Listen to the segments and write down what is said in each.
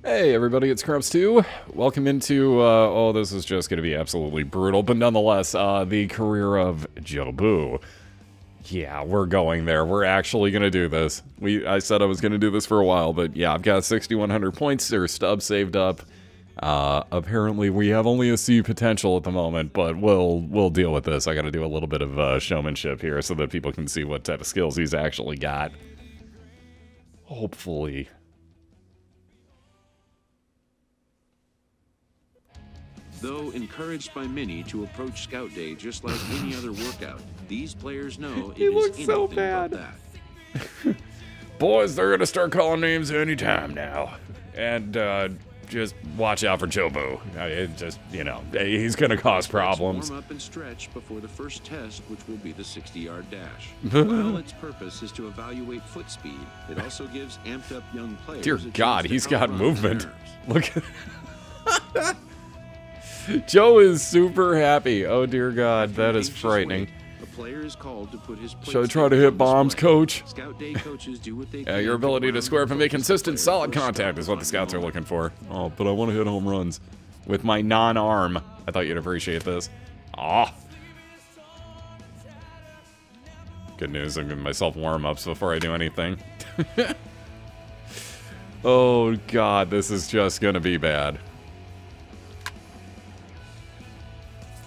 Hey everybody, it's Crumps2. Welcome into, oh, this is just going to be absolutely brutal, but nonetheless, the career of Joe Boo. Yeah, we're going there. We're actually going to do this. I said I was going to do this for a while, but yeah, I've got 6,100 points or stubs saved up. Apparently we have only a C potential at the moment, but we'll deal with this. I got to do a little bit of showmanship here so that people can see what type of skills he's actually got. Hopefully. Though encouraged by many to approach Scout Day just like any other workout, these players know it is anything so but bad. that. Boys, they're gonna start calling names anytime now. And, just watch out for Joe Boo. It just, you know, he's gonna cause problems. Warm up and stretch before the first test, which will be the 60-yard dash. While its purpose is to evaluate foot speed, it also gives amped up young players. Dear a God, chance to he's got outrun movement. nerves. Look at Joe is super happy. Oh dear God, that is frightening. The player is called to put his Should I try to hit bombs, coach? Scout Day coaches do what they Yeah, can your ability to ground square up and make focus consistent, the solid player contact first is what the on scouts are moment. looking for. Oh, but I want to hit home runs with my non-arm. I thought you'd appreciate this. Aw. Good news, I'm giving myself warm-ups before I do anything. Oh God, this is just gonna be bad.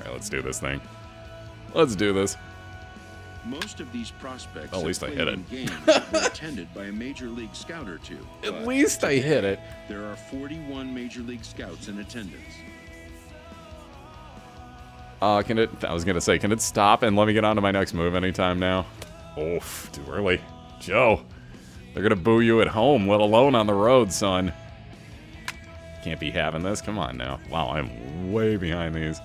Alright, let's do this thing. Let's do this. Most of these prospects At least I hit it. games that were attended by a major league scout or two. At but least I hit it. There are 41 major league scouts in attendance. Can it, I was gonna say, can it stop and let me get on to my next move anytime now? Oof, too early. Joe, they're gonna boo you at home, let alone on the road, son. Can't be having this, come on now. Wow, I'm way behind these.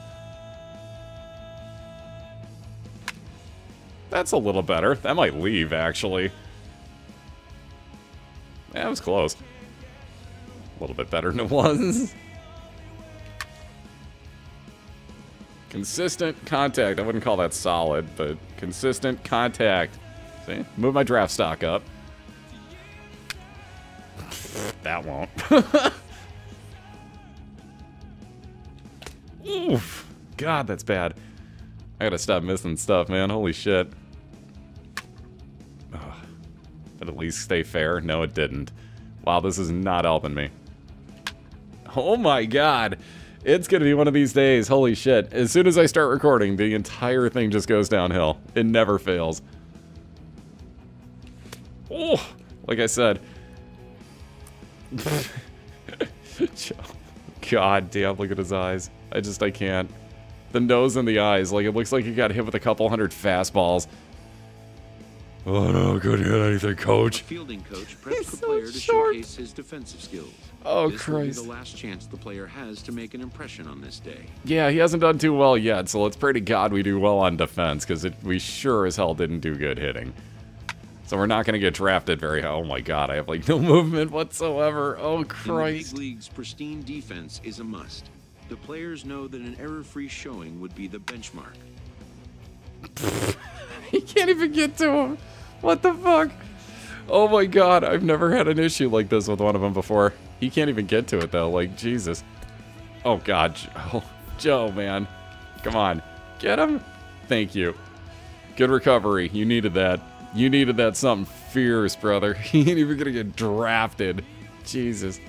That's a little better. That might leave, actually. Yeah, it was close. A little bit better than it was. Consistent contact. I wouldn't call that solid, but consistent contact. See? Move my draft stock up. That won't. Oof. God, that's bad. I gotta stop missing stuff, man. Holy shit. Ugh. But at least stay fair. No, it didn't. Wow, this is not helping me. Oh my God. It's gonna be one of these days. Holy shit. As soon as I start recording, the entire thing just goes downhill. It never fails. Oh, like I said. God damn, look at his eyes. I can't. The nose and the eyes, like it looks like he got hit with a couple hundred fastballs. Oh no, couldn't hit anything, coach. A fielding coach preps He's the so player to short. showcase his defensive skills. Oh, This will be Christ. the last chance the player has to make an impression on this day. Yeah, he hasn't done too well yet, so let's pray to God we do well on defense, because we sure as hell didn't do good hitting. So we're not going to get drafted very high. Oh my God, I have like no movement whatsoever. Oh, In the Christ. big leagues, pristine defense is a must. The players know that an error-free showing would be the benchmark. He can't even get to him. What the fuck? Oh my God, I've never had an issue like this with one of them before. He can't even get to it though, like Jesus. Oh God, Joe, man. Come on, get him. Thank you. Good recovery, you needed that. You needed that something fierce, brother. He ain't even gonna get drafted. Jesus.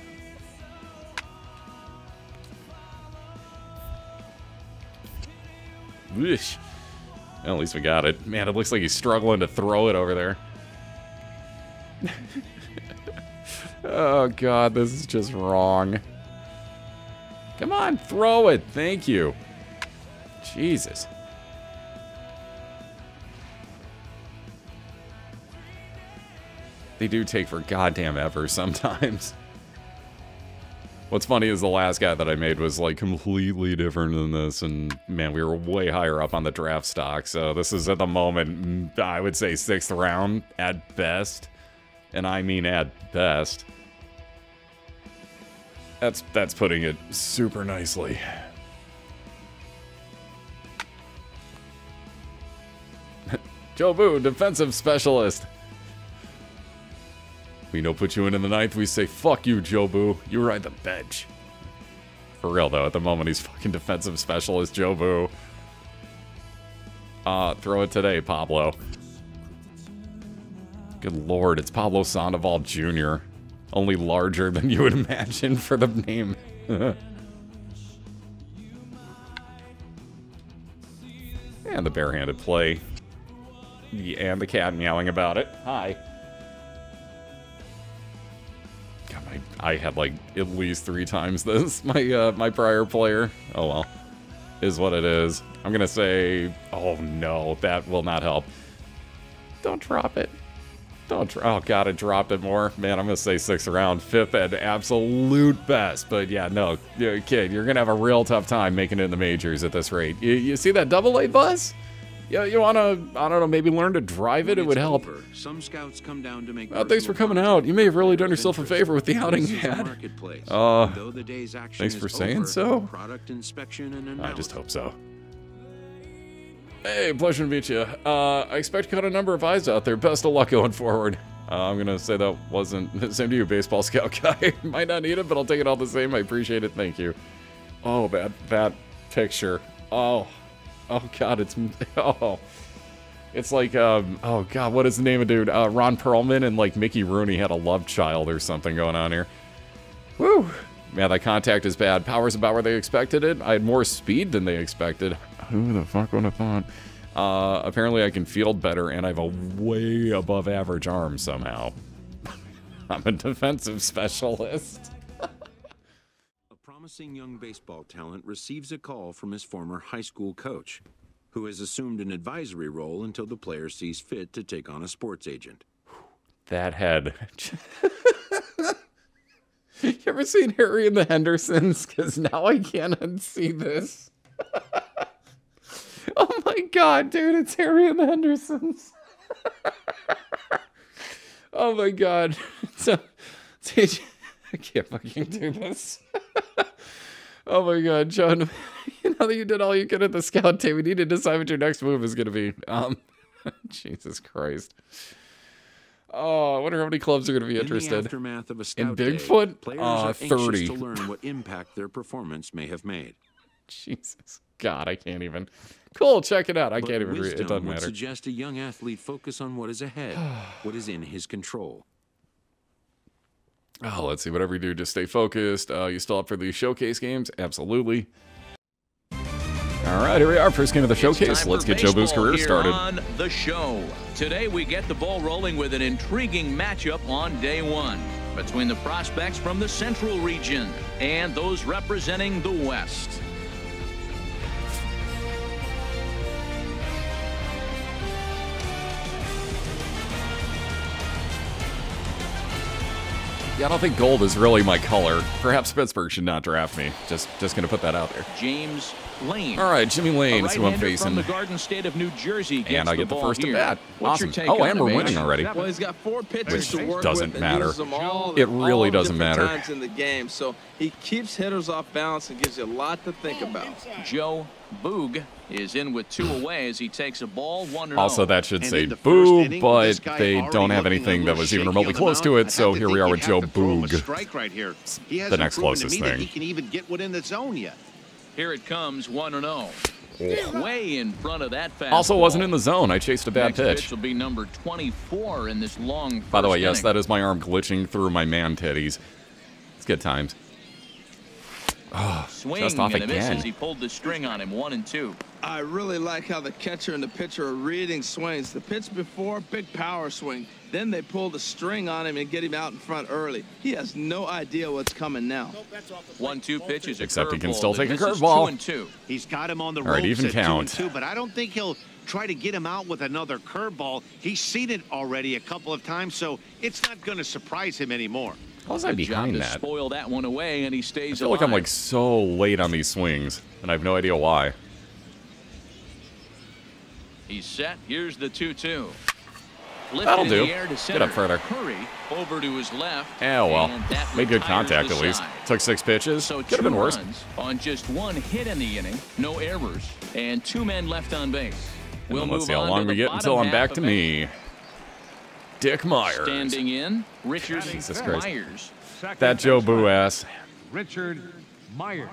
Wish. At least we got it. Man, it looks like he's struggling to throw it over there. Oh God, this is just wrong. Come on, throw it. Thank you. Jesus. They do take for goddamn ever sometimes. What's funny is the last guy that I made was like completely different than this, and man, we were way higher up on the draft stock, so this is at the moment, I would say 6th round at best, and I mean at best. That's putting it super nicely. Joe Boo, defensive specialist. We don't put you in the ninth. We say, fuck you, Jobu. You ride the bench. For real, though. At the moment, he's fucking defensive specialist, Jobu. Throw it today, Pablo. Good lord, it's Pablo Sandoval Jr. Only larger than you would imagine for the name. And the barehanded play. And the cat meowing about it. Hi. God, I had like at least 3 times this. My prior player. Oh well. Is what it is. I'm gonna say, oh no, that will not help. Don't drop it. Oh god, I dropped it more. Man, I'm gonna say 6th round, 5th at absolute best. But yeah, no, kid, you're gonna have a real tough time making it in the majors at this rate. You see that double-A bus? Yeah, you wanna, I don't know, maybe learn to drive it? It would help. Some scouts come down to make thanks for coming out. You may have really done yourself a favor with the outing you had. Thanks for saying so. Product inspection and I just hope so. Hey, pleasure to meet you. I expect to cut a number of eyes out there. Best of luck going forward. I'm gonna say that wasn't the same to you, baseball scout guy. Might not need it, but I'll take it all the same. I appreciate it. Thank you. Oh, that picture. Oh god, it's it's like oh god, what is the name of dude? Ron Perlman and like Mickey Rooney had a love child or something going on here. Woo. Man, that contact is bad. Power's about where they expected it. I had more speed than they expected. Who the fuck would have thought? Apparently I can field better, and I have a way above average arm somehow. I'm a defensive specialist. A promising young baseball talent receives a call from his former high school coach, who has assumed an advisory role until the player sees fit to take on a sports agent. That head. You ever seen Harry and the Hendersons? Because now I can't unsee this. Oh my god, dude, it's Harry and the Hendersons. Oh my god. So, I can't fucking do this. Oh my god, John. Now that you did all you could at the scout team, we need to decide what your next move is going to be. Jesus Christ. Oh, I wonder how many clubs are going to be interested. In the aftermath of a scout in Bigfoot? Day, players are 30. anxious to learn what impact their performance may have made. Jesus. God, I can't even. Cool, check it out. I can't even read it. It doesn't would matter. Suggest a young athlete focus on what is ahead, what is in his control. Oh, let's see. Whatever you do, just stay focused. You still up for the showcase games? Absolutely. All right, here we are. First game of the showcase. Let's get Jobu's career started. On the show. Today we get the ball rolling with an intriguing matchup on day 1 between the prospects from the Central region and those representing the West. Yeah, I don't think gold is really my color. Perhaps Pittsburgh should not draft me. Just gonna put that out there. James Lane. All right, Jimmy Lane is who I'm facing. From the Garden State of New Jersey gets and I get the first here. at bat. What's Awesome. your take Oh, on and the we're match? winning already. Well, he's got 4 pitchers to work doesn't with. matter. And them all, It really all doesn't different matter. Times in the game, so he keeps hitters off balance and gives you a lot to think about. Joe Boog is in with 2 away as he takes a ball 1-0. Also, that should say boo, but they don't have anything that was even remotely close to it, so here we are with Joe Boog. Right here. He the next closest thing. He can even get one in the zone yet. Here it comes, 1-0. Way in front of that fastball. Also wasn't in the zone. I chased a bad Next pitch. will be number 24 in this long By the way, yes, inning. that is my arm glitching through my man titties. It's good times. Oh, Swing just off and a miss again. as he pulled the string on him, 1-2. I really like how the catcher and the pitcher are reading swings. The pitch before, big power swing. Then they pull the string on him and get him out in front early. He has no idea what's coming now. 1-2 pitch is a Except he can curveball still that take a misses curveball. 2-2. He's got him on the All right, ropes even at count. 2-2, but I don't think he'll try to get him out with another curveball. He's seen it already a couple of times, so it's not going to surprise him anymore. How was I Good job behind to that? spoil that one away, and he I stays feel alive. like I'm like so late on these swings, and I have no idea why. He's set. Here's the 2-2. Lifted That'll in do. the air to Get center. up further. Hurry over to his left. Oh, well. and that Made good retires contact the at least. side. Took 6 pitches. So Could have been 2 worse. runs on just 1 hit in the inning, no errors, and 2 men left on base. And We'll then let's move see how on long to we the get until bottom I'm back half to of me. Dick Myers. Standing in, Richard Jesus Christ. Myers. That Joe Boo ass. Richard Myers.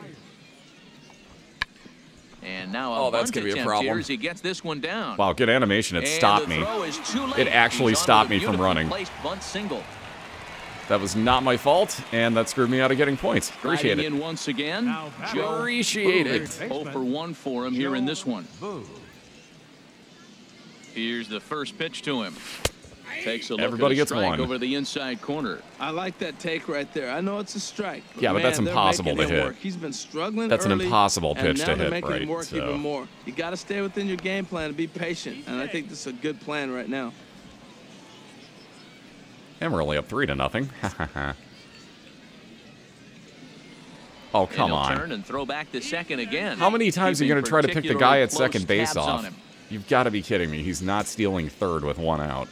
And now Oh, a that's bunt gonna be a attempt problem. here as he gets this one down. Wow, good animation. It And stopped the me. throw is too late. It actually He's onto stopped the me from beautifully running. placed bunt single. That was not my fault, and that screwed me out of getting points. Appreciate Driving it. in once again, Now, Joe Appreciate Boo. it. 0 for 1 for him here in this one. Boo. Here's the first pitch to him. Takes a look Everybody at a gets strike one. over the inside corner. I like that take right there. I know it's a strike. Yeah, but man, that's they're impossible making to him hit. work. He's been struggling That's an early, impossible pitch and to now they're hit, making right, him work so. even more. You got to stay within your game plan and be patient. And I think this is a good plan right now. And we're only up 3-0. Oh, And come he'll on. turn and throw back to second again. How many times are you going to try to pick the guy at second base Particularly close off? tabs on him. You've got to be kidding me. He's not stealing third with 1 out.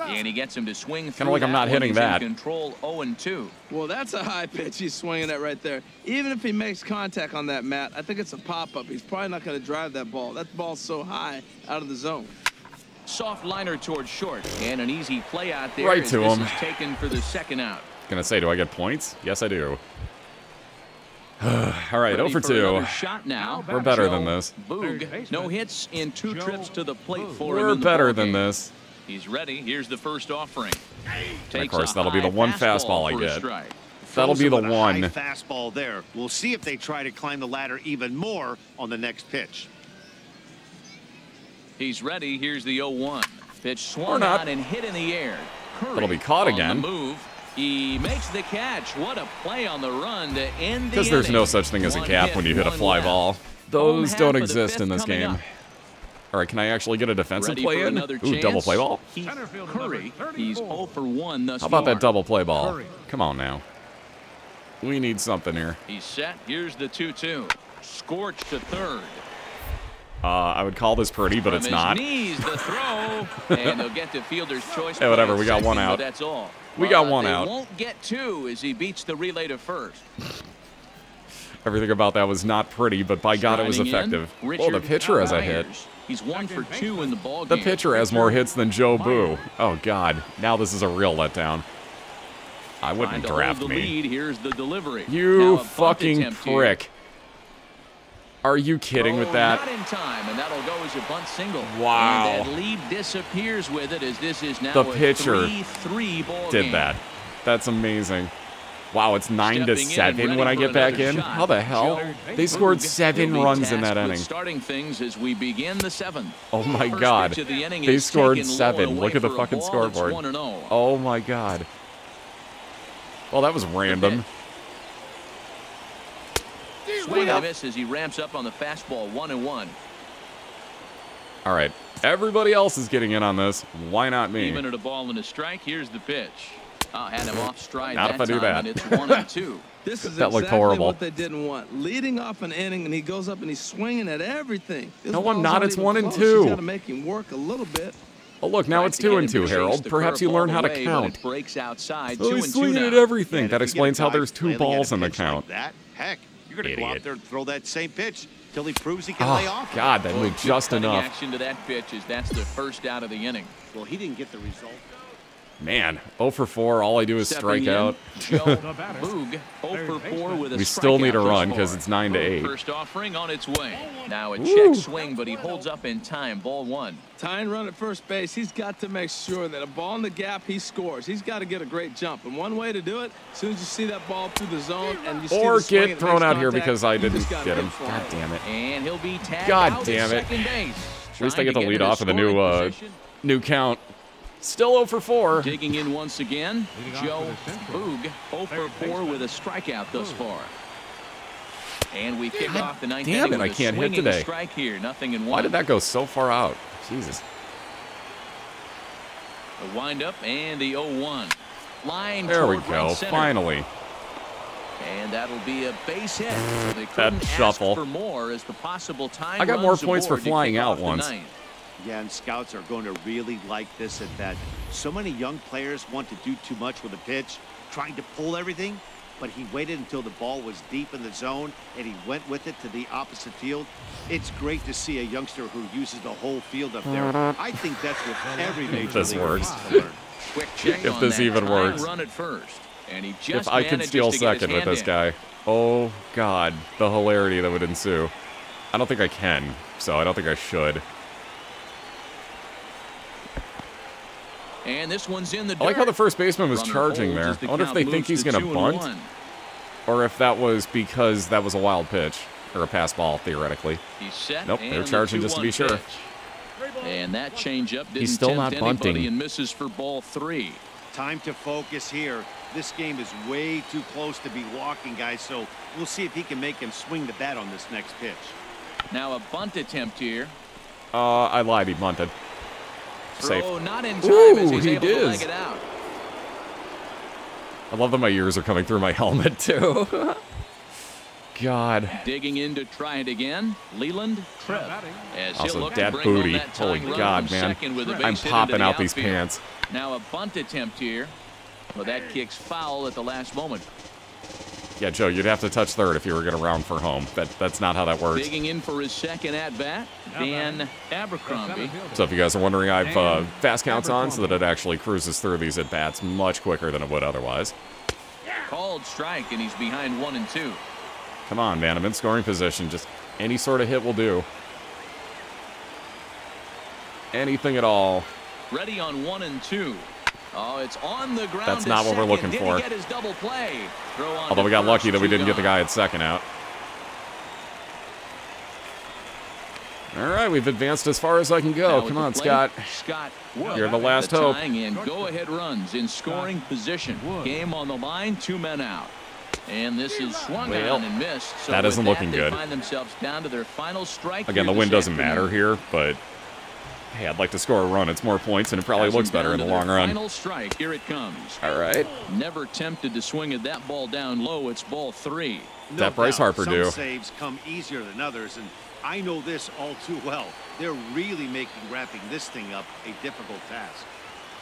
And he gets him to swing through. Kinda like I'm not that one. hitting He's in that. Control 0-2. Well, that's a high pitch he's swinging at right there. Even if he makes contact on that, Matt, I think it's a pop-up. He's probably not going to drive that ball. That ball's so high out of the zone. Soft liner towards short, and an easy play out there. Right as to this him. is taken for the second out. Gonna say, do I get points? Yes, I do. All right, 0 Ready for 2. another shot now. We're better Joe than this. Boog. No hits in 2 trips to the plate for him. We're in the better ball than game. this. He's ready. Here's the first offering. And Takes of course, a that'll be the high one fastball I for a get. strike. That'll Throws be him the with a one. high fastball there. We'll see if they try to climb the ladder even more on the next pitch. He's ready. Here's the 0-1. Pitch Or swung not. on and hit in the air. Curry That'll be caught on again. The move. He makes the catch. What a play on the run to end the Because there's no inning. such thing as a One cap hit, when you hit a one fly left. ball. Those Home don't half of the exist in fifth this coming game. up. All right, can I actually get a defensive Ready play for in? another Ooh, chance. double play ball? Heath Center fielder Curry. number He's 34. 0 for 1 thus How about far. that double play ball? Curry. Come on now. We need something here. He's set. Here's the 2-2. Scorched to third. I would call this pretty, but From it's his not. knees, the throw, and they'll get to fielder's choice. Hey, whatever, play we got one second, but out. That's all. We got one they out. Won't get 2 as he beats the relay to first. Everything about that was not pretty, but by God, it was Striding in, effective. Oh, the Richard pitcher has a hit. Myers. He's 1 for 2 in the ball The game. pitcher has more hits than Joe Boo. Oh, God. Now this is a real letdown. I Trying wouldn't to draft hold the me. lead. Here's the delivery. Now You a bunt fucking attempt here. prick. Are you kidding with that? Not in time, and that'll go as a bunt single. Wow. And that lead disappears with it as this is now The a pitcher 3-3 ball Did game. that. That's amazing. Wow, it's 9-7 Stepping in when I ready get for back another in. shot. How the hell? Joe They scored Boog 7 will be runs in that tasked with inning. Starting things as we begin the 7th. Oh my First God. pitch of the inning They is scored taken low 7. and Look away at the for a fucking ball. scoreboard. It's 1-0. Oh my God. Well, that was random. Swing and a miss as he ramps up on the fastball. 1-1. All right. Everybody else is getting in on this. Why not me? Even at a ball and a strike. Here's the pitch. Had him off stride Not that if I do time, that. and it's 1-2. This is That looked exactly horrible. what they didn't want. Leading off an inning, and he goes up and he's swinging at everything. This No, I'm ball's not. It's even 1 and close. 2. He's got to make him work a little bit. Oh, look, now Tried it's to 2 get and him to 2, chase Harold. the Perhaps you curveball learn how to away, but count. it breaks outside. Oh, 2 he's and 2 swinging now. at everything. And That if you get a explains how guy there's 2 flailing at balls a in the pitch like count. that, heck, you're going to go Idiot. out there and throw that same pitch till he proves he can lay Oh, off. God, that Well, moved good just cutting enough. action to that pitch as that's the first out of the inning. Well, he didn't get the result. Man, 0 for 4. All I do is strike Stepping in, out. Joe Boog, 0 for 4 with a We still need a strikeout run thus 'cause far. it's 9-8. First offering on its way. Now a Woo. check swing, but he holds up in time. Ball 1. Tying run at first base, he's got to make sure that a ball in the gap, he scores. He's got to get a great jump. And one way to do it, as soon as you see that ball through the zone and you see Or the swing and get it thrown makes out here contact, because I you didn't just gotta get him. look for God it. damn it. And he'll be tagged God out damn at it. second base. At least I Trying get to the lead in a off of the new scoring position. new count. Still 0 for 4. Digging in once again, Leading off Joe for the Central. Boog, 0 for 4 with a strikeout thus far. And we kick God off the ninth damn inning it, I with a can't hit swinging today. strike here, 0-1. Why did that go so far out? Jesus. The windup and the 0-1. Line There we toward go. right center. Finally. And that'll be a base hit. They That couldn't ask shuffle. for more as the possible time I got runs more points for aboard to flying kick out off the once. ninth. Yeah, and scouts are going to really like this at bat. So many young players want to do too much with a pitch, trying to pull everything. but he waited until the ball was deep in the zone, and he went with it to the opposite field. It's great to see a youngster who uses the whole field up there. I think that's what every major leaguer works. needs to learn. Quick check If on this that even tying works. run at first. And he just If I could manages steal to get his second with hand this in. guy, oh god, the hilarity that would ensue. I don't think I can, so I don't think I should. And this one's in the dirt. I like how the first baseman was Runner charging holds there. as the I wonder if they count think moves he's to going to bunt, 2-1. or if that was because that was a wild pitch, or a pass ball, theoretically. He's set. Nope, and they're the charging just to 2-1 be sure. pitch. And that changeup didn't He's still tempt not bunting. anybody and misses for ball 3. Time to focus here. This game is way too close to be walking, guys, so we'll see if he can make him swing the bat on this next pitch. Now a bunt attempt here. I lied, he bunted. Safe. Throw not in time Ooh, as he's he able to is. leg it out. I love that my ears are coming through my helmet, too. God. Digging in to try it again. Leland Trev. As he'll Also, look to that bring home booty. that Holy tying run God, from man. second with a base I'm hit into popping the out these outfield. pants. Now a bunt attempt here. Well, that kicks foul at the last moment. Yeah, Joe, you'd have to touch third if you were going to round for home. That's not how that works. Digging in for his second at-bat, Dan Abercrombie. So if you guys are wondering, I've fast counts on so that it actually cruises through these at-bats much quicker than it would otherwise. Called strike, and he's behind 1-2. Come on, man. I'm in scoring position. Just any sort of hit will do. Anything at all. Ready on 1-2. Oh, it's on the ground. That's to not what we're second. looking Did for. He get his double play? Throw on Although to we got first, lucky that we 2 didn't get the gone. guy at second out. All right, we've advanced as far as I can go. Now Come with on, the Scott. plate, Scott Wood. You're the last hope. Tying and go-ahead runs in scoring position. Game on the line, 2 men out. And this is swung Well, on and missed. So that with isn't looking they good. Find themselves down to their final strike. Again, the here win this doesn't afternoon. matter here, but hey, I'd like to score a run. It's more points, and it probably Passing looks better in down the to long their run. Final strike. Here it comes. All right. Never tempted to swing at that ball down low. It's ball 3. No That Bryce doubt, Harper some do. saves come easier than others, and I know this all too well. They're really making wrapping this thing up a difficult task.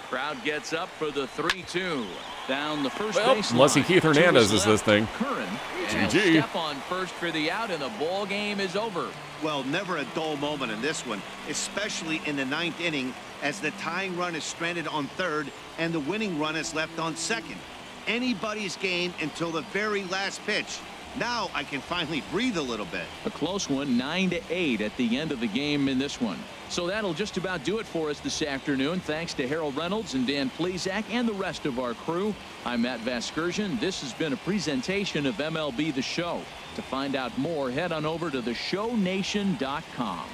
Crowd gets up for the 3-2. Down the first Well, base unless line. Keith To his Hernandez is left, this thing. Curran. And GG. he'll step on first for the out, and the ball game is over. Well, never a dull moment in this one, especially in the 9th inning, as the tying run is stranded on third and the winning run is left on second. Anybody's game until the very last pitch. Now I can finally breathe a little bit. A close one, 9-8 at the end of the game in this one. So that'll just about do it for us this afternoon. Thanks to Harold Reynolds and Dan Plezak and the rest of our crew. I'm Matt Vasgersian. This has been a presentation of MLB The Show. To find out more, head on over to theshownation.com.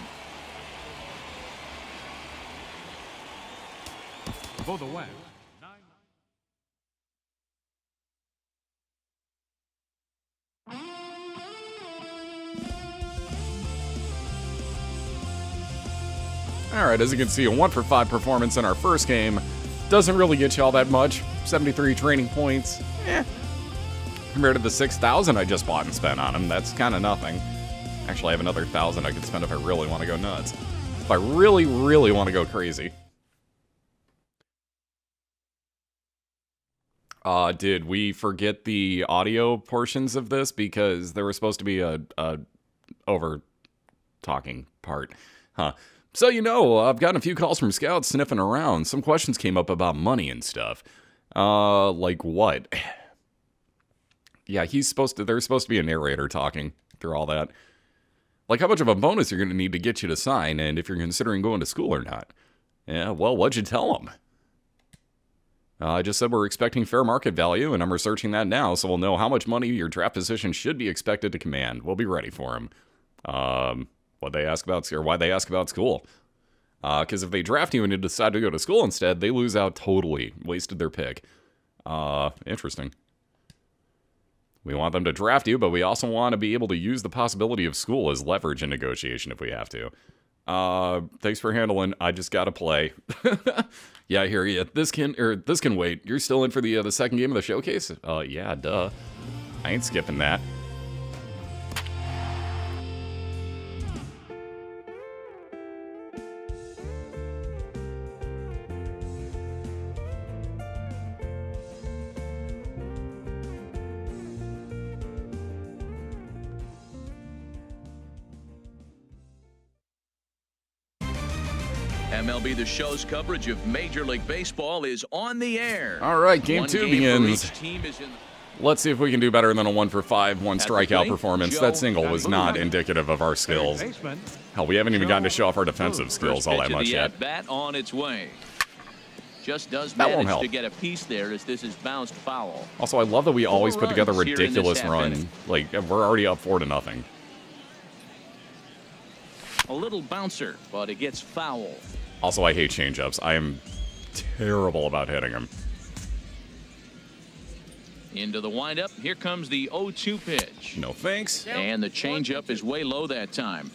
For the win. All right, as you can see, a 1-for-5 performance in our first game doesn't really get you all that much. 73 training points. Compared to the 6,000 I just bought and spent on him, that's kind of nothing. Actually, I have another 1,000 I could spend if I really want to go nuts. If I really, really want to go crazy. Did we forget the audio portions of this? Because there was supposed to be a over-talking part. Huh. So, you know, I've gotten a few calls from scouts sniffing around. Some questions came up about money and stuff. Like what? Yeah, there's supposed to be a narrator talking through all that. Like how much of a bonus you're going to need to get you to sign, and if you're considering going to school or not. Yeah, well, what'd you tell them? I just said we're expecting fair market value, and I'm researching that now, so we'll know how much money your draft position should be expected to command. We'll be ready for him. Why'd they ask about school? Because if they draft you and you decide to go to school instead, they lose out totally. Wasted their pick. Interesting. We want them to draft you, but we also want to be able to use the possibility of school as leverage in negotiation if we have to. Thanks for handling. I just gotta play. Yeah, I hear you. This can wait. You're still in for the second game of the showcase? Yeah, duh. I ain't skipping that. MLB The Show's coverage of Major League Baseball is on the air. All right, game 2 begins. Team is in. Let's see if we can do better than a 1-for-5, 1 strikeout plate, performance. Joe That single was not indicative of our skills. Hell, we haven't even gotten to show off our defensive skills all that much yet. Bat on its way. Just does That won't manage help. to get a piece there as this is bounced foul. Also, I love that we always put together a runs here in this ridiculous half run. inning. Like, we're already up 4-0. A little bouncer, but it gets foul. Also, I hate changeups. I am terrible about hitting them. Into the windup. Here comes the 0-2 pitch. No thanks. And the changeup is way low that time.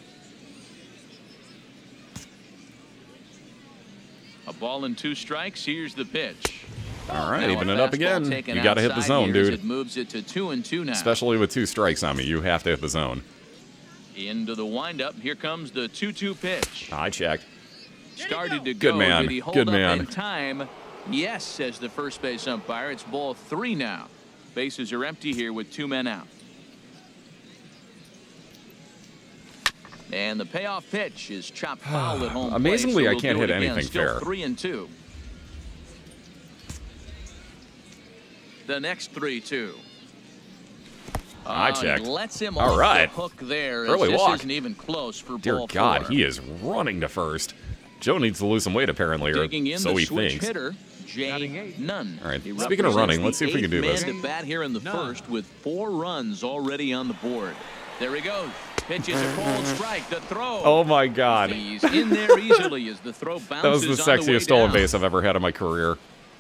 A ball and 2 strikes. Here's the pitch. All right, Now even a it up fastball again. taken You got to hit the outside zone, here as dude. It moves it to 2-2 now. Especially with 2 strikes on me, you have to hit the zone. Into the windup. Here comes the 2-2 pitch. I checked. Started to go. Good man. Did he hold Good up man. in time? Yes, says the first base umpire. It's ball 3 now. Bases are empty here with 2 men out. And the payoff pitch is chopped foul at home. Amazingly, plate, so I we'll can't do it hit again. anything Still fair. 3-2. The next 3-2. I checked. He lets him All off right. the hook there. as Early this walk. isn't even close for Dear ball God, 4. he is running to first. Joe needs to lose some weight, apparently, or Digging in so the he switch thinks. hitter, Jay Nunn. All right, He speaking of represents running, let's see if we can do the this. 8th man to bat here in the first with 4 runs already on the board. There he goes. Pitch is a cold strike. The throw. Oh, my God. He's in there easily as the throw bounces That was the on sexiest way stolen down. base I've ever had in my career.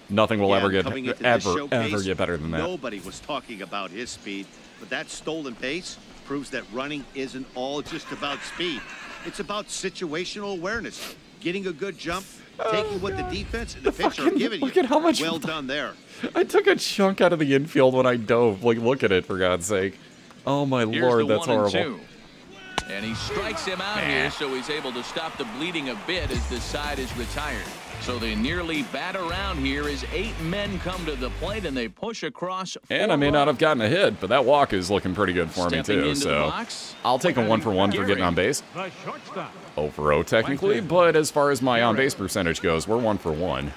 Nothing will ever coming get into this showcase, ever get better than that. Nobody was talking about his speed, but that stolen base proves that running isn't all just about speed. It's about situational awareness, getting a good jump, taking what the defense and the pitcher are giving you. Look at how much. Well done there. I took a chunk out of the infield when I dove. Like, look at it, for God's sake. Oh, my Here's Lord, the that's 1 and horrible. 2. And he strikes him out here, so he's able to stop the bleeding a bit as this side is retired. So they nearly bat around here as 8 men come to the plate and they push across. And I may not have gotten a hit, but that walk is looking pretty good for me, Stepping too. into the So box. I'll take a 1-for-1 for getting on base. The shortstop. 0-for-0 technically, but as far as my on-base percentage goes, we're 1-for-1.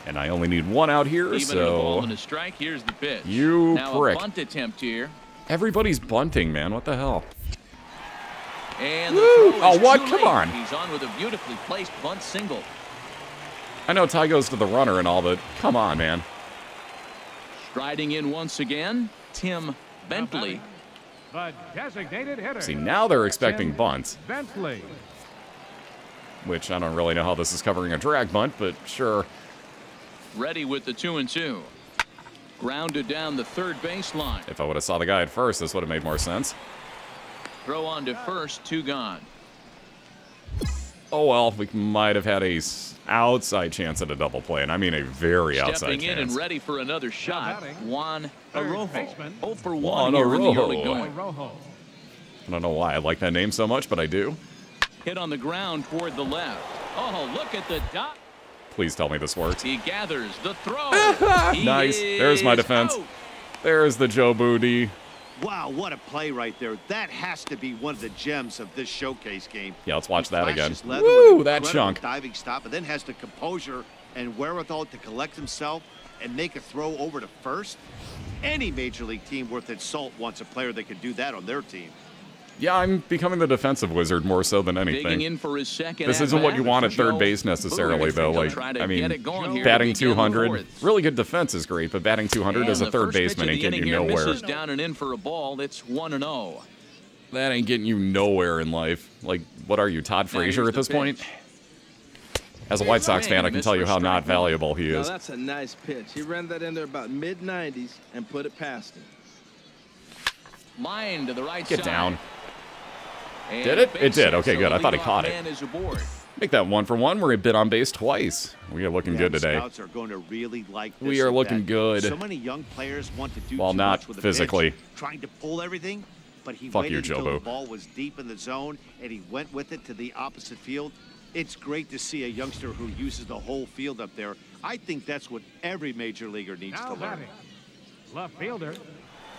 And I only need 1 out here, Even a ball so and a strike. Here's the pitch. You now prick. A bunt attempt here. everybody's bunting, man. What the hell? And the Woo! throw is Oh, what? too Come late. on. He's on with a beautifully placed bunt single. I know Ty goes to the runner and all, but come on, man. Striding in once again, Tim Bentley. The designated hitter. See, now they're expecting Tim bunts, Bentley. which I don't really know how this is covering a drag bunt, but sure. Ready with the 2-2. Grounded down the third baseline. If I would have saw the guy at first, this would have made more sense. Throw on to first, 2 gone. Oh, well, we might have had a outside chance at a double play, and I mean a very outside Stepping in chance. and ready for another shot, batting, Juan third Arojo. baseman, 0 for 1 Juan here in the Arojo. early going. Rojo. I don't know why I like that name so much, but I do. Hit on the ground toward the left. Oh, look at the dot. Please tell me this works. He gathers the throw. He Nice. There's my is defense. out. There's the Joe Booty. Wow, what a play right there. That has to be one of the gems of this showcase game. Yeah, let's watch that again. Flashes leather with Woo, an that incredible chunk. diving stop, and then has the composure and wherewithal to collect himself and make a throw over to first. Any major league team worth its salt wants a player that can do that on their team. Yeah, I'm becoming the defensive wizard more so than Digging anything. in for his second This isn't what you at-bat. want at third Joe base necessarily, though. He'll Like, try to I get mean, it going here to batting begin the 200, fourth. really good defense is great, but batting 200 as a And the third first pitch baseman of ain't the getting you inning here nowhere. misses down and in for a ball. It's 1-0. That ain't getting you nowhere in life. Like, what are you, Todd Now Frazier here's at the this point? pitch. As a White Sox fan, I can Missed tell you for how strike not one. valuable he Now is. that's a nice pitch. He ran that in there about mid-90s and put it past him. Line to the right Get side. down. And Did it? base It did. hit, Okay, so good. the I thought he leadoff caught it. man is aboard. Make that 1-for-1. We're a bit on base twice. We are looking good The today. Scouts are going to really like this We are at looking bat. good. So many young players want to do While too not much with the physically. pitch, trying to pull everything, but he Fuck you, waited until Jobu. the ball was deep in the zone and he went with it to the opposite field. It's great to see a youngster who uses the whole field up there. I think that's what every major leaguer needs to Now learn. batting. Left fielder.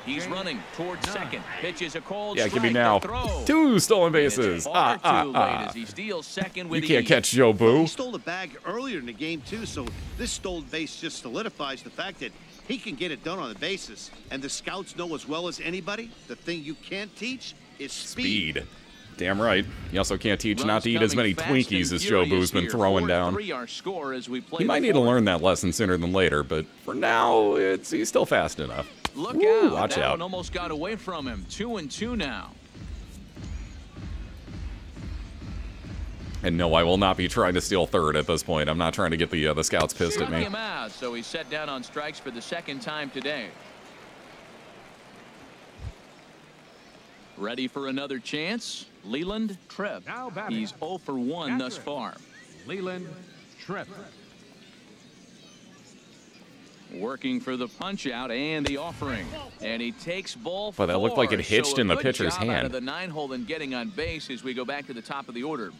He's running towards second. Pitch is a cold Yeah, strike. give me now. The throw. 2 stolen bases. Too late as he steals second with You can't ease. catch Joe He Boo. stole the bag earlier in the game, too, so this stolen base just solidifies the fact that he can get it done on the bases. And the scouts know as well as anybody, the thing you can't teach is speed. Damn right. You also can't teach not to eat as many Coming fast Twinkies and as Joe Boo's been furious throwing here. down. 4-3 our score as we play He might the need to fourth. learn that lesson sooner than later, but for now, he's still fast enough. Look Woo, out. watch That out. one almost got away from him. 2-2 now. And no, I will not be trying to steal third at this point. I'm not trying to get the scouts pissed at Struck me. him out, so he's set down on strikes for the second time today. Ready for another chance? Leland Tripp. Now batting. He's 0 for 1 thus Catcher. far. Leland Tripp. Working for the punch out and the offering. And he takes ball Boy, that looked like it 4. hitched So in the a good pitcher's job out hand. of the 9-hole and getting on base as we go back to the top of the order.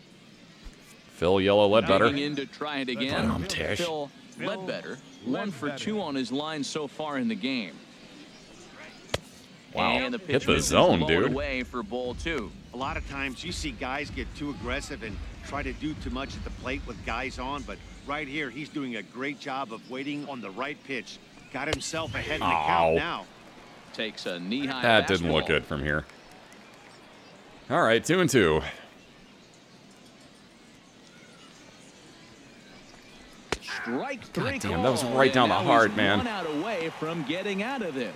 Phil Yellow Ledbetter. Digging in to try it again. Damn, Tish. Phil Ledbetter, 1 for 2 on his line so far in the game. Wow, And the hit pitch the misses zone, low dude. and away for ball 2. A lot of times you see guys get too aggressive and try to do too much at the plate with guys on, but right here he's doing a great job of waiting on the right pitch. Got himself ahead in the Ow. count now. Takes a knee-high That didn't look fastball. good from here. All right, 2-2. Strike 3 damn, that was call, right down and the now heart, he's man. 1 out away from getting out of this.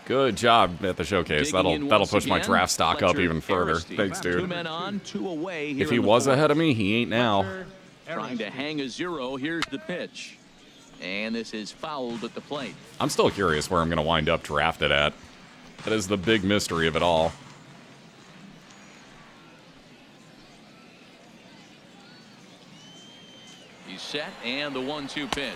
Good job at the showcase. Digging in That'll once push my again, draft stock up Fletcher even further. Aristide. Thanks, 2 dude. men on, 2 away here If he in the was fourth. ahead of me, he ain't now. Trying to hang a 0. Here's the pitch. And this is fouled at the plate. I'm still curious where I'm going to wind up drafted at. That is the big mystery of it all. He's set, and the 1-2 pitch.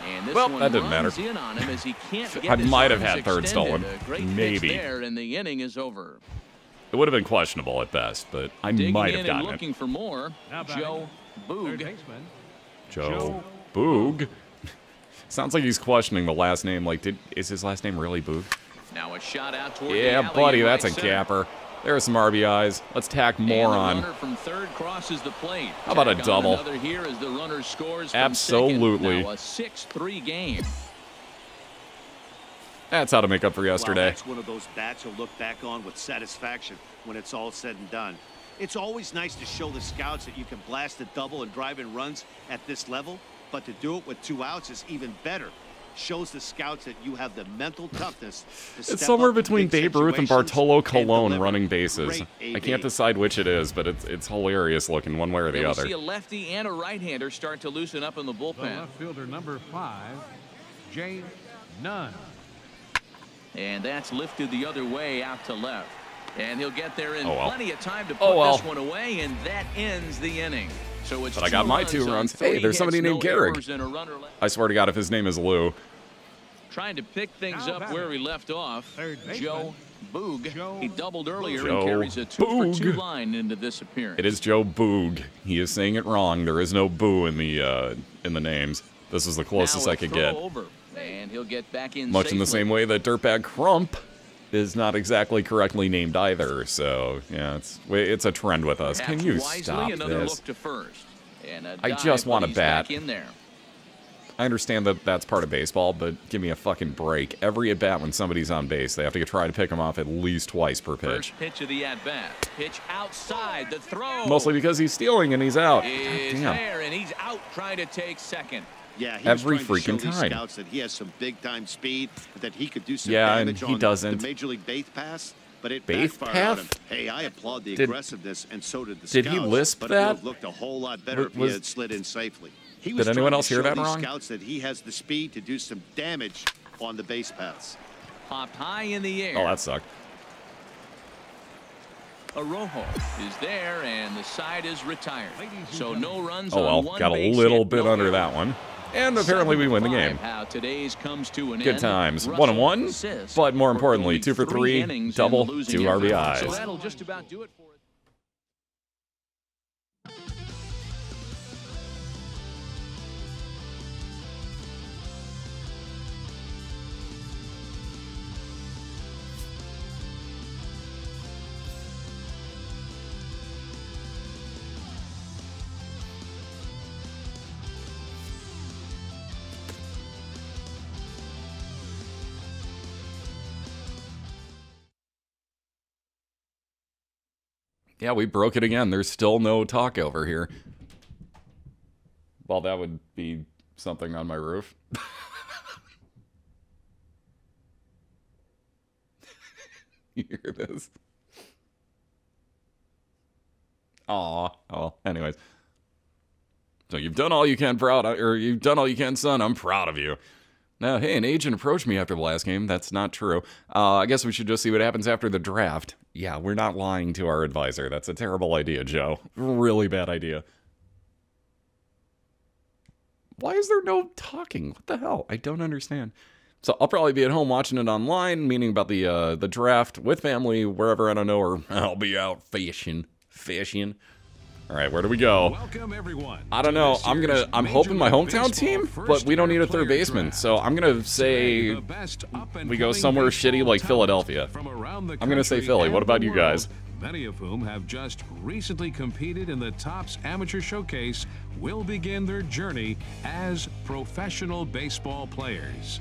And this Well, one that didn't runs matter. in on him as he can't get I his might have arms had third extended. stolen. A great Maybe. pitch there, and the inning is over. It would have been questionable at best, but I Digging might in have and gotten it. looking for more. Now batting. Joe Third Boog. baseman. Joe Boog. Sounds like he's questioning the last name. Like, is his last name really Boog? Now a shot out toward the Yeah, alley buddy, in that's a right center. capper. There's some RBIs. Let's tack more And the on. runner from third crosses the plate. How about a Tack on double? Another here as the runner scores from Absolutely. second. Now a 6-3 game. That's how to make up for Well, yesterday. that's one of those bats you'll look back on with satisfaction when it's all said and done. It's always nice to show the scouts that you can blast a double and drive in runs at this level, but to do it with 2 outs is even better. Shows the scouts that you have the mental toughness to step It's somewhere up in between big Babe Ruth and situations Bartolo and Colon deliver. running bases. Great I can't AB. decide which it is, but it's hilarious looking one way or the We'll other. see a lefty and a right-hander start to loosen up in the The bullpen. left fielder, number 5, Jay Nunn. And that's lifted the other way out to left. And he'll get there in Oh, well. plenty of time to put Oh, well. this one away, and that ends the inning. So it's But I got 2 my runs 2 on runs. 3 Hey, there's somebody hits, named no Gehrig. errors, and a runner left. I swear to God, if his name is Lou. Trying to pick things Now up batting. where he left off. Third baseman, Joe Boog. Joe He doubled earlier Joe and carries a 2-for-2 Boog. line into this appearance. It is Joe Boog. He is saying it wrong. There is no boo in the names. This is the closest Now a I could throw get. Over, and he'll get back in Much in the safely. same way that Dirtbag Crump is not exactly correctly named either. So, yeah, it's a trend with us. Can Perhaps you wisely, stop another this? look to first. And a I dive, just want but a he's bat. back in there. I understand that that's part of baseball, but give me a fucking break. Every at bat when somebody's on base, they have to try to pick them off at least twice per pitch. First pitch of the at-bat. Pitch outside, the throw. Mostly because he's stealing and he's out. God Is damn. there, and he's out trying to take second. Yeah, he Every was trying to freaking show these time. scouts that he has some big-time speed, that he could do some Yeah, and damage he on doesn't. the Major League base pass, but it Base backfired on him. path? Hey, I applaud the Did- aggressiveness, and so did the did scouts. he lisp but it would that? have looked a whole lot better if Was- he had slid in safely. He Did was anyone trying else to hear show that these wrong? scouts that he has the speed to do some damage on the base paths. Popped high in the air. Oh, that sucked. Arojo is there, and the side is retired. So no runs Oh, on well, one got a base little hit, bit no under errors. that one. And apparently we win the 7-5, game. How today's comes to an Good end. times. Russell 1-1, assists but more for importantly, only 2 for 3, innings double, and losing 2 every. RBIs. So that'll just about do it for it. Yeah, we broke it again. There's still no talk over here. Well, that would be something on my roof. You hear this? Aw. Oh, anyways. So you've done all you can, you've done all you can, son. I'm proud of you. Now, hey, an agent approached me after the last game. That's not true. I guess we should just see what happens after the draft. Yeah, we're not lying to our advisor. That's a terrible idea, Joe. Really bad idea. Why is there no talking? What the hell? I don't understand. So I'll probably be at home watching it online, meaning about the draft with family, wherever, I don't know, or I'll be out fishing. All right, where do we go? Welcome, everyone. I don't know. I'm hoping my hometown team, but we don't need a third baseman. So I'm gonna say we go somewhere shitty like Philadelphia. I'm gonna say Philly. What about you guys? Many of whom have just recently competed in the Topps Amateur Showcase will begin their journey as professional baseball players.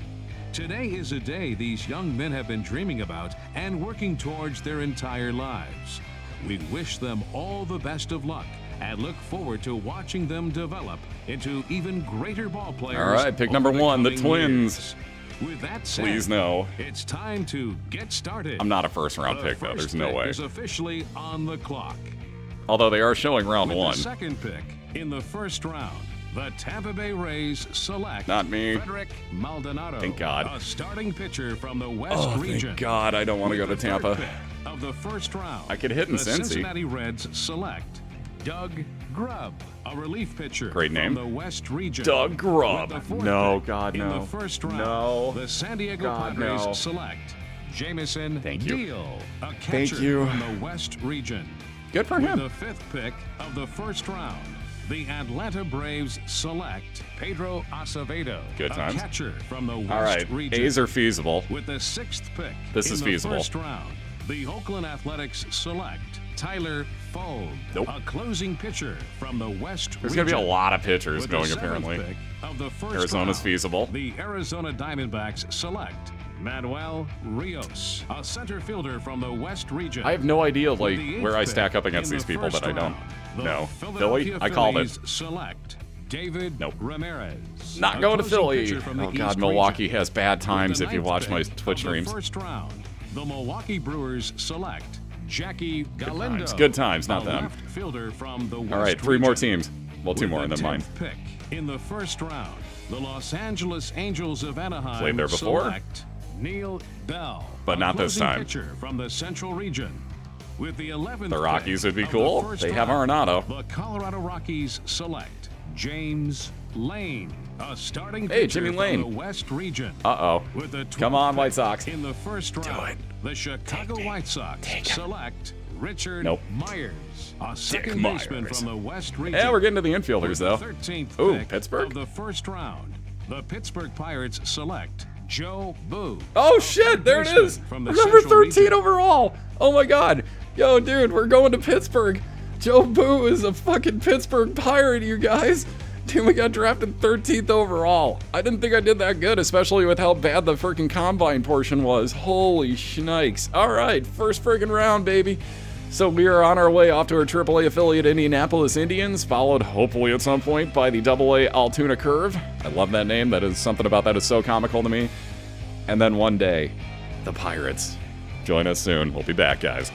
Today is a day these young men have been dreaming about and working towards their entire lives. We wish them all the best of luck and look forward to watching them develop into even greater ball players. All right, pick number one, the Twins. Years. With that said, Please no. It's time to get started. I'm not a first-round pick, though. There's no way. Is officially on the clock. Although they are showing round one. The second pick in the first round, the Tampa Bay Rays select Not me. Frederick Maldonado. Thank God. A starting pitcher from the West region. Thank God I don't want to go to With the Tampa. third pick of the first round, I could hit in the Cincy. Cincinnati Reds select Doug Grubb, a relief pitcher Great name. from the West region. Doug Grubb. With the fourth No, pick God, in no. the first round, No. the San Diego God, Padres no. select Jamison Thank you. Deal, a Thank catcher you. from the West region. Good for With him. the fifth pick of the first round, the Atlanta Braves select Pedro Acevedo, Good times. a catcher from the West All right, region. A's are feasible. With the sixth pick This in is the feasible. first round, the Oakland Athletics select Tyler Fogg, Nope. a closing pitcher from the West There's region. going to be a lot of pitchers With going, the seventh apparently. pick of the first Arizona's round, feasible. The Arizona Diamondbacks select Manuel Rios, a center fielder from the West region. I have no idea, With like, the eighth where I pick stack up against in these the people, first but I don't. round, the No. Philadelphia Philly? I called it. Phillies select David Nope. Ramirez. Not a going to closing Philly. pitcher from the Oh, God, East Milwaukee region. has bad With times the if you ninth watch my pick Twitch of the streams. first round, the Milwaukee Brewers select Jackie Galindo. Good times, not a them. left fielder from the West All right, three more region. teams. Well, two With more, the and then mine. 10th pick in the first round, the Los Angeles Angels of Anaheim Played there before. select Neil Bell, But a not this closing time. pitcher from the Central region. With the 11th The Rockies pick would be of cool. the first They have round, Arenado. The Colorado Rockies select James Lane, a starting Hey, pitcher Jimmy from Lane. the West region. Uh-oh. With the Come 12th on, White pick Sox. in the first round, it. the Chicago White Sox select Richard Nope. Myers, a second baseman Myers. from the West region. Yeah, we're getting to the infielders, With though. the 13th Ooh, pick Pittsburgh? of the first round, the Pittsburgh Pirates select Joe Boo. Oh, a shit, third there it baseman is. from the We're number Central 13 region. overall. Oh, my God. Yo, dude, we're going to Pittsburgh. Joe Boo is a fucking Pittsburgh Pirate, you guys. Dude, we got drafted 13th overall. I didn't think I did that good, especially with how bad the freaking combine portion was. Holy shnikes. All right, first freaking round, baby. So we are on our way off to our AAA affiliate Indianapolis Indians, followed hopefully at some point by the AA Altoona Curve. I love that name. That is something about that is so comical to me. And then one day, the Pirates. Join us soon. We'll be back, guys.